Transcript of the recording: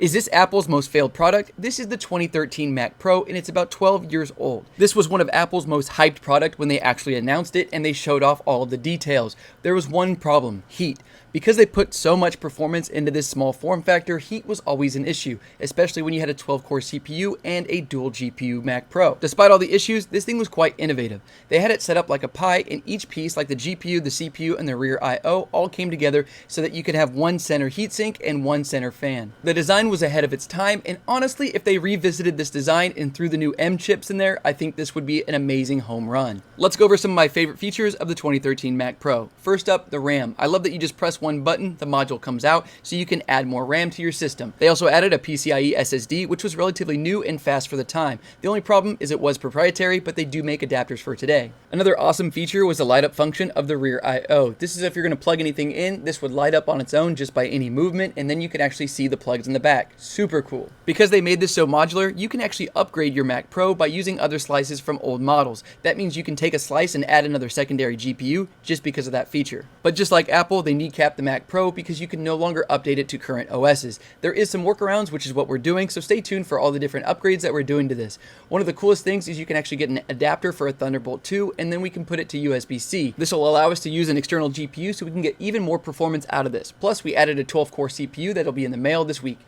Is this Apple's most failed product? This is the 2013 Mac Pro, and it's about 12 years old. This was one of Apple's most hyped product when they actually announced it, and they showed off all of the details. There was one problem: heat. Because they put so much performance into this small form factor, heat was always an issue, especially when you had a 12-core CPU and a dual GPU Mac Pro. Despite all the issues, this thing was quite innovative. They had it set up like a pie, and each piece, like the GPU, the CPU, and the rear I/O, all came together so that you could have one center heatsink and one center fan. The design was ahead of its time, and honestly, if they revisited this design and threw the new M chips in there, I think this would be an amazing home run. Let's go over some of my favorite features of the 2013 Mac Pro. First up, the RAM. I love that you just press one button, the module comes out, so you can add more RAM to your system. They also added a PCIe SSD, which was relatively new and fast for the time. The only problem is it was proprietary, but they do make adapters for today. Another awesome feature was the light up function of the rear I/O. This is if you're going to plug anything in, this would light up on its own just by any movement, and then you can actually see the plugs in the back. Super cool. Because they made this so modular, you can actually upgrade your Mac Pro by using other slices from old models. That means you can take a slice and add another secondary GPU just because of that feature. But just like Apple, they kneecapped the Mac Pro because you can no longer update it to current OSs. There is some workarounds, which is what we're doing, so stay tuned for all the different upgrades that we're doing to this. One of the coolest things is you can actually get an adapter for a Thunderbolt 2, and then we can put it to USB-C. This will allow us to use an external GPU so we can get even more performance out of this. Plus, we added a 12-core CPU that'll be in the mail this week.